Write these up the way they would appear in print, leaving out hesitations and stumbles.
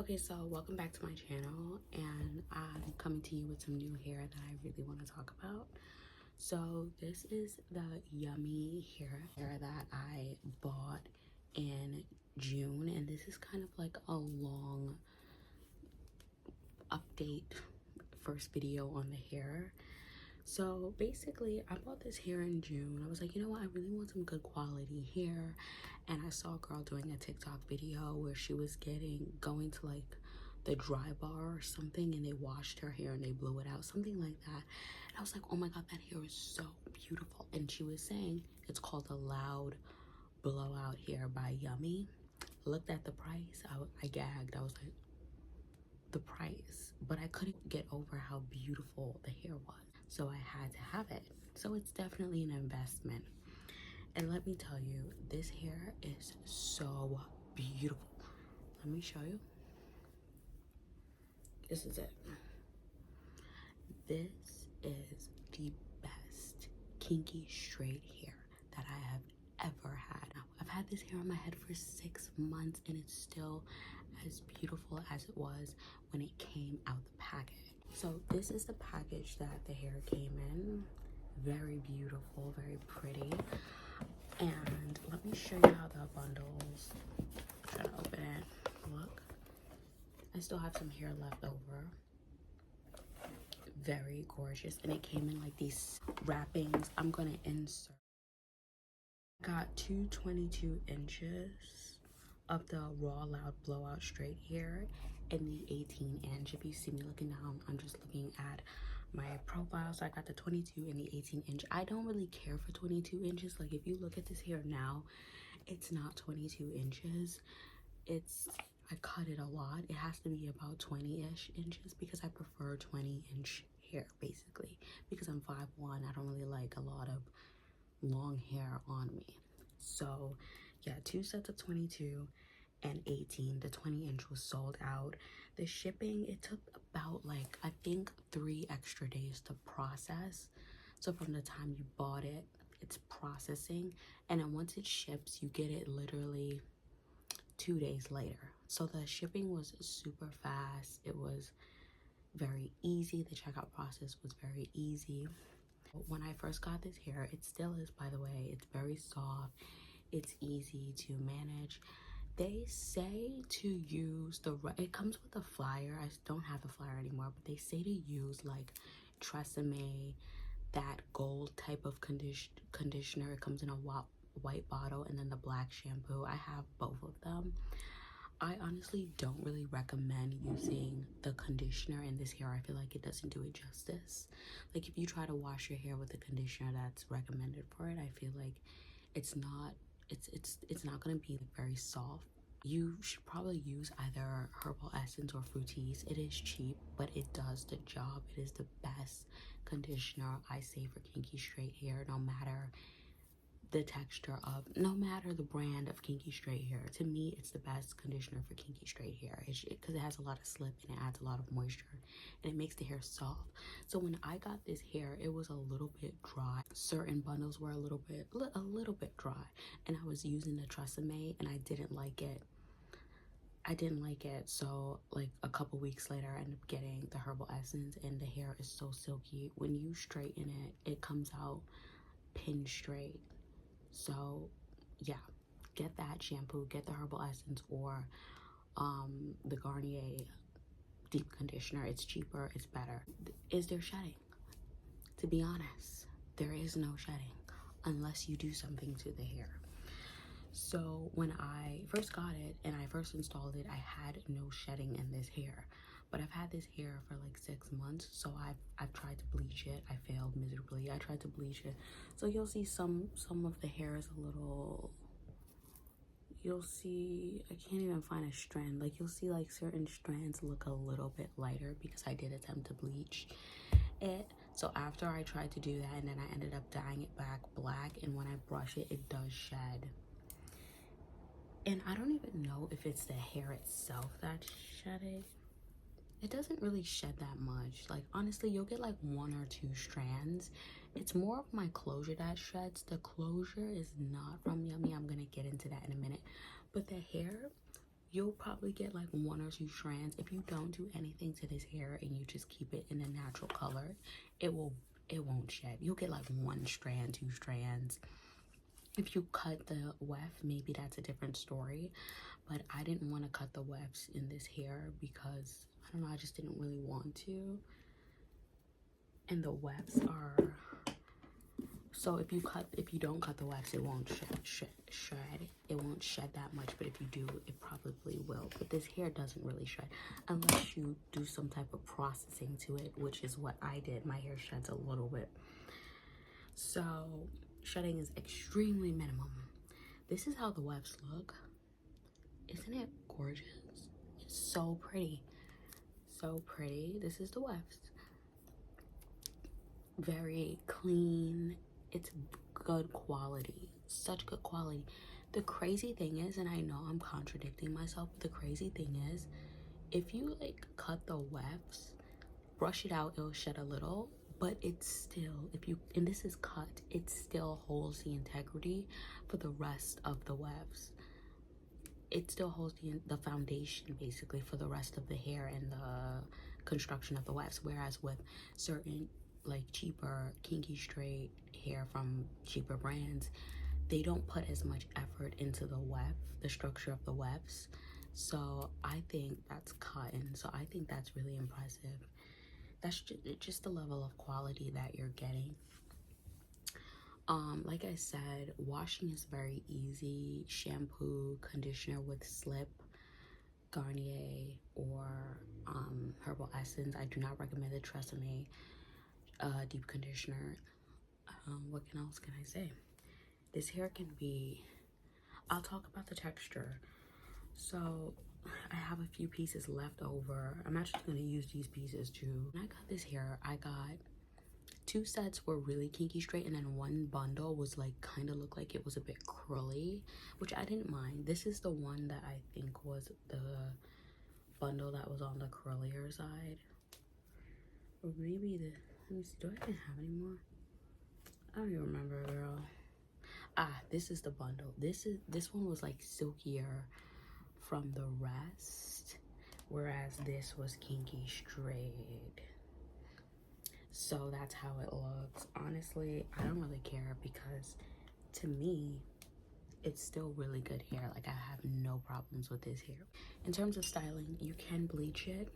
Okay, so welcome back to my channel, and I'm coming to you with some new hair that I really want to talk about. So this is the Yummy hair that I bought in June, and this is kind of like a long update first video on the hair. So basically, I bought this hair in June. I was like, you know what, I really want some good quality hair. And I saw a girl doing a TikTok video where she was going to like the dry bar or something, and they washed her hair and they blew it out, something like that. And I was like, oh my god, that hair is so beautiful. And she was saying it's called a Loud Blowout Hair by Yummy. Looked at the price, I gagged. I was like, the price, but I couldn't get over how beautiful the hair was, so I had to have it. So it's definitely an investment, and let me tell you, this hair is so beautiful. Let me show you. This is it. This is the best kinky straight hair that I have ever had. Now, I've had this hair on my head for 6 months, and it's still as beautiful as it was when it came out the package. So this is the package that the hair came in. Very beautiful, very pretty. And let me show you how the bundles, try to open it. Look, I still have some hair left over. Very gorgeous, and it came in like these wrappings. I'm gonna insert. Got two 22 inches of the Raw Loud Blowout straight hair and the 18-inch. If you see me looking down, I'm just looking at my profile. So I got the 22 and the 18-inch. I don't really care for 22 inches. Like, if you look at this hair now, it's not 22 inches. I cut it a lot. It has to be about 20-ish inches because I prefer 20-inch hair, basically, because I'm 5'1". I don't really like a lot of long hair on me. So yeah, two sets of 22 and 18. The 20-inch was sold out. The shipping, it took about, like, I think 3 extra days to process. So from the time you bought it, it's processing, and then once it ships, you get it literally 2 days later. So the shipping was super fast. It was very easy. The checkout process was very easy. When I first got this hair, it still is, by the way, it's very soft, it's easy to manage. They say to use it comes with a flyer. I don't have the flyer anymore, but they say to use like Tresemme, that gold type of conditioner. It comes in a white bottle, and then the black shampoo. I have both of them. I honestly don't really recommend using the conditioner in this hair. I feel like it doesn't do it justice. Like, if you try to wash your hair with the conditioner that's recommended for it, I feel like it's not gonna be very soft. You should probably use either Herbal Essence or Fructis. It is cheap, but it does the job. It is the best conditioner, I say, for kinky straight hair, no matter the texture of, no matter the brand of kinky straight hair. To me, it's the best conditioner for kinky straight hair because it has a lot of slip and it adds a lot of moisture and it makes the hair soft. So when I got this hair, it was a little bit dry. Certain bundles were a little bit dry, and I was using the Tresemme and I didn't like it. So like a couple weeks later, I ended up getting the Herbal Essence, and the hair is so silky. When you straighten it, it comes out pin straight. So yeah, get that shampoo, get the Herbal Essence, or the Garnier deep conditioner. It's cheaper, it's better. Is there shedding? To be honest, there is no shedding unless you do something to the hair. So when I first got it and I first installed it, I had no shedding in this hair. But I've had this hair for like 6 months, so I've tried to bleach it. I failed miserably. I tried to bleach it. So you'll see some of the hair is a little, you'll see, I can't even find a strand. Like, you'll see like certain strands look a little bit lighter because I did attempt to bleach it. So after I tried to do that, and then I ended up dyeing it back black, and when I brush it, it does shed. And I don't even know if it's the hair itself that's shedding. It doesn't really shed that much. Like, honestly, you'll get like 1 or 2 strands. It's more of my closure that sheds. The closure is not from Yummy. I'm gonna get into that in a minute. But the hair, you'll probably get like 1 or 2 strands. If you don't do anything to this hair and you just keep it in a natural color, it won't shed. You'll get like 1 strand, 2 strands. If you cut the weft, maybe that's a different story, but I didn't want to cut the wefts in this hair because I don't know, I just didn't really want to. And the wefts are, so if you don't cut the wefts, it won't shred. It won't shed that much, but if you do, it probably will. But this hair doesn't really shred unless you do some type of processing to it, which is what I did. My hair sheds a little bit, so shedding is extremely minimum. This is how the wefts look. Isn't it gorgeous? It's so pretty, so pretty. This is the wefts. Very clean. It's good quality, such good quality. The crazy thing is, and I know I'm contradicting myself, but the crazy thing is, if you like cut the wefts, brush it out, it'll shed a little, but it's still, and this is cut, it still holds the integrity for the rest of the wefts. It still holds the foundation basically for the rest of the hair and the construction of the wefts, whereas with certain like cheaper kinky straight hair from cheaper brands, they don't put as much effort into the structure of the wefts. So I think that's cotton, so I think that's really impressive. That's just the level of quality that you're getting. Like I said, washing is very easy. Shampoo, conditioner with slip, Garnier or Herbal Essence. I do not recommend the Tresemme deep conditioner. What else can I say? This hair can be, I'll talk about the texture. So I have a few pieces left over. I'm actually going to use these pieces too. When I got this hair, I got 2 sets were really kinky straight, and then 1 bundle was like kind of looked like it was a bit curly, which I didn't mind. This is the one that I think was the bundle that was on the curlier side, or maybe the, let me see, do I even have any more? I don't even remember, girl. This is the bundle. This one was like silkier from the rest, whereas this was kinky straight. So that's how it looks. Honestly, I don't really care because to me, it's still really good hair. Like, I have no problems with this hair. In terms of styling, you can bleach it.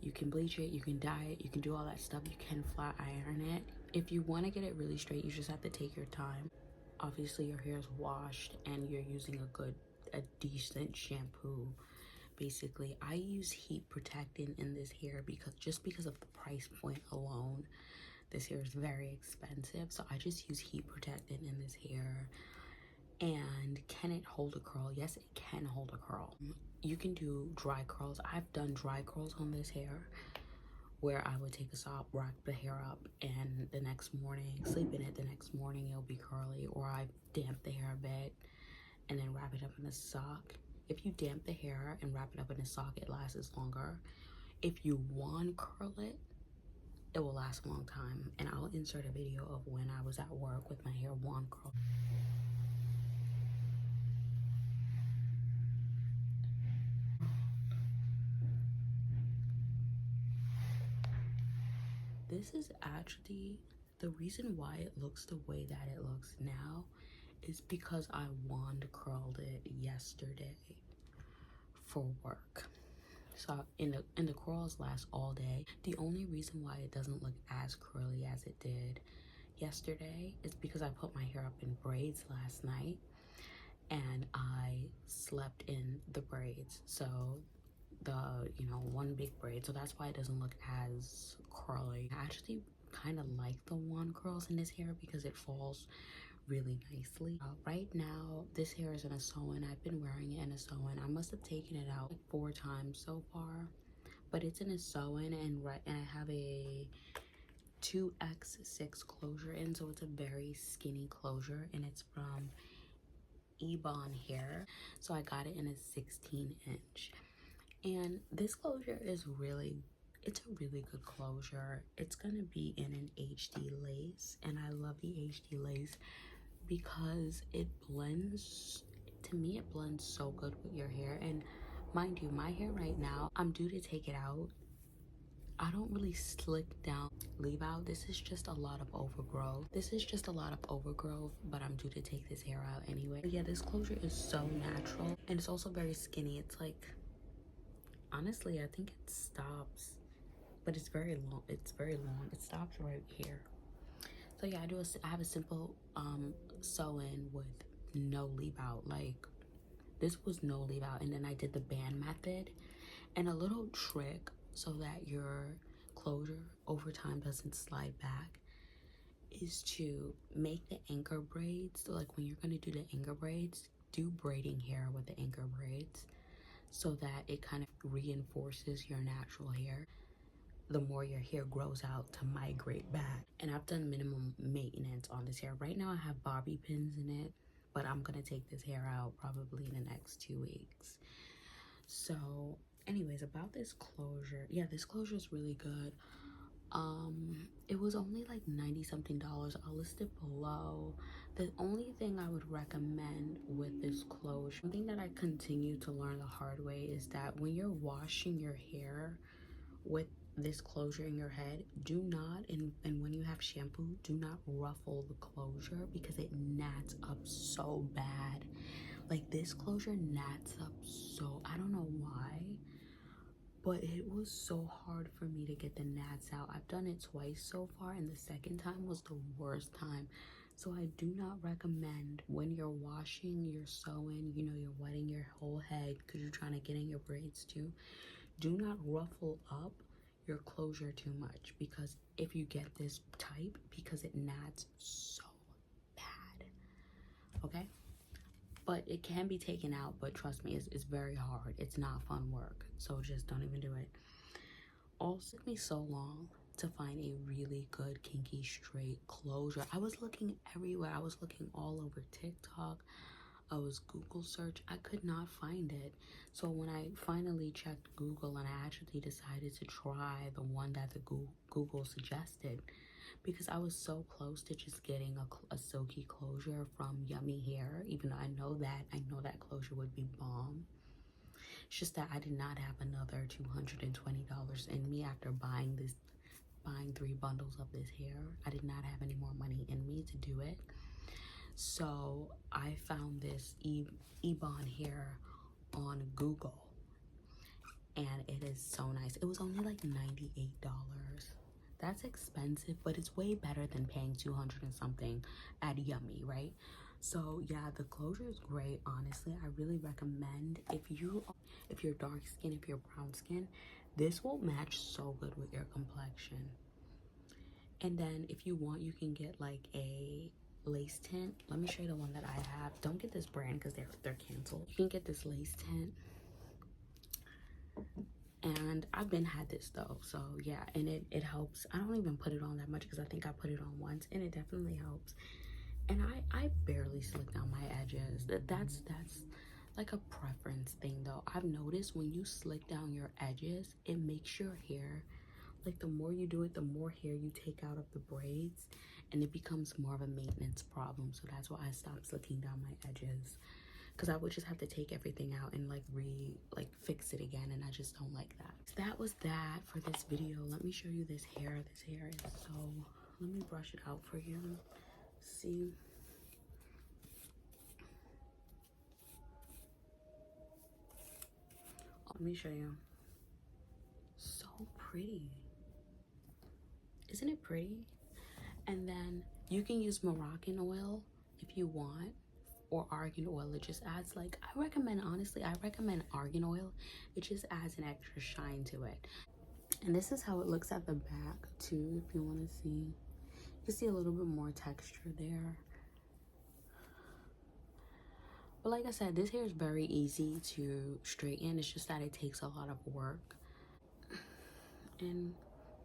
You can bleach it, you can dye it, you can do all that stuff. You can flat iron it. If you want to get it really straight, you just have to take your time. Obviously, your hair is washed and you're using a decent shampoo. Basically, I use heat protectant in this hair because of the price point alone. This hair is very expensive, so I just use heat protectant in this hair. And can it hold a curl? Yes, it can hold a curl. You can do dry curls. I've done dry curls on this hair where I would take a sock, wrap the hair up, and the next morning, sleep in it, the next morning it'll be curly. Or I damp the hair a bit and then wrap it up in a sock. If you damp the hair and wrap it up in a sock, it lasts longer. If you want curl it, it will last a long time. And I'll insert a video of when I was at work with my hair wand curl. This is actually the reason why it looks the way that it looks now is because I wand curled it yesterday for work. So in the curls last all day. The only reason why it doesn't look as curly as it did yesterday is because I put my hair up in braids last night and I slept in the braids. So the, one big braid, so that's why it doesn't look as curly. I actually kind of like the wand curls in this hair because it falls really nicely. Right now, this hair is in a sew-in. I've been wearing it in a sew-in. I must have taken it out like 4 times so far, but it's in a sew-in, and I have a 2x6 closure in, so it's a very skinny closure, and it's from Eayonhair. So I got it in a 16-inch. And this closure is it's a really good closure. It's gonna be in an HD lace, and I love the HD lace because it blends to me it blends so good with your hair. And mind you, my hair right now, I'm due to take it out. I don't really slick down, leave out. This is just a lot of overgrowth. But I'm due to take this hair out anyway. But yeah, this closure is so natural, and it's also very skinny. It's like, honestly, I think it stops, but it's very long. It stops right here. So yeah, I have a simple sew-in with no leave out. Like, this was no leave out, and then I did the band method. And a little trick so that your closure over time doesn't slide back is to make the anchor braids. So like when you're going to do the anchor braids, do braiding hair with the anchor braids so that it kind of reinforces your natural hair the more your hair grows out to migrate back. And I've done minimum maintenance on this hair. Right now I have bobby pins in it, but I'm going to take this hair out probably in the next 2 weeks. So anyways, about this closure, yeah, this closure is really good. It was only like 90 something dollars. I'll list it below. The only thing I would recommend with this closure, one thing that I continue to learn the hard way, is that when you're washing your hair with this closure in your head, do not, and when you have shampoo, do not ruffle the closure because it gnats up so bad. Like, this closure gnats up so, I don't know why, but it was so hard for me to get the gnats out. I've done it twice so far, and the second time was the worst time. So I do not recommend, when you're washing, you're sewing, you know, you're wetting your whole head because you're trying to get in your braids too, do not ruffle up your closure too much, because if you get this type, because it gnats so bad, okay? But it can be taken out, but trust me, it's very hard. It's not fun work, so just don't even do it. Also, it took me so long to find a really good kinky straight closure. I was looking everywhere. I was looking all over TikTok. I was Google search. I could not find it. So when I finally checked Google, and I actually decided to try the one that the Google suggested, because I was so close to just getting a silky closure from Yummy Hair, even though I know that closure would be bomb. It's just that I did not have another $220 in me after buying 3 bundles of this hair. I did not have any more money in me to do it. So I found this Eayonhair on Google, and it is so nice. It was only like $98. That's expensive, but it's way better than paying 200 and something at Yummy, right? So yeah, the closure is great. Honestly, I really recommend, if you're dark skin, if you're brown skin, this will match so good with your complexion. And then if you want, you can get like a lace tint. Let me show you the one that I have. Don't get this brand because they're canceled. You can get this lace tint, and I've been had this though, so yeah. And it helps. I don't even put it on that much because I think I put it on once, and it definitely helps. And I barely slick down my edges. That's like a preference thing though. I've noticed when you slick down your edges, it makes your hair, like, the more you do it, the more hair you take out of the braids, and it becomes more of a maintenance problem. So that's why I stopped slicking down my edges, because I would just have to take everything out and like fix it again, and I just don't like that. So that was that for this video. Let me show you this hair. This hair is so, let me brush it out for you. See, let me show you. So pretty, isn't it pretty? And then you can use Moroccan oil if you want, or Argan oil. It just adds, like, I recommend Argan oil. It just adds an extra shine to it. And this is how it looks at the back too, if you want to see. You can see a little bit more texture there. But like I said, this hair is very easy to straighten. It's just that it takes a lot of work.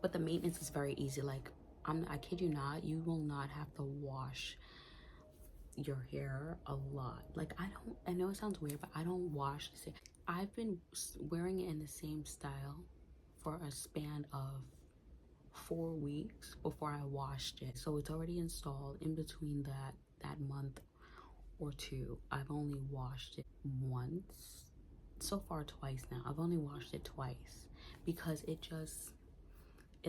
But the maintenance is very easy. Like, I kid you not, you will not have to wash your hair a lot. Like, I know it sounds weird, but I don't wash this hair. I've been wearing it in the same style for a span of 4 weeks before I washed it. So it's already installed in between that month or two. I've only washed it once. So far twice now. I've only washed it twice because it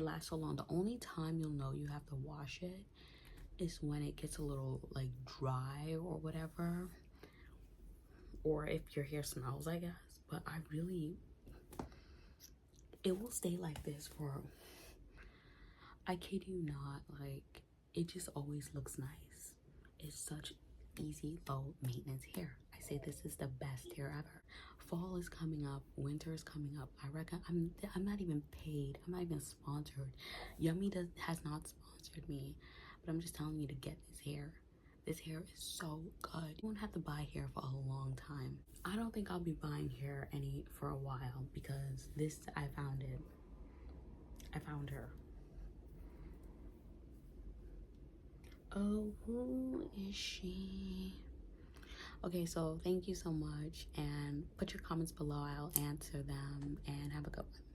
lasts so long. The only time you'll know you have to wash it is when it gets a little like dry or whatever, or if your hair smells, I guess. But it will stay like this for, I kid you not, like it just always looks nice. It's such easy, low maintenance hair. I say this is the best hair ever. Fall is coming up, winter is coming up. I reckon I'm not even paid. I'm not even sponsored. Yummy has not sponsored me, but I'm just telling you to get this hair. This hair is so good. You won't have to buy hair for a long time. I don't think I'll be buying hair for a while because I found it. I found her. Oh, who is she? Okay, so thank you so much, and put your comments below. I'll answer them, and have a good one.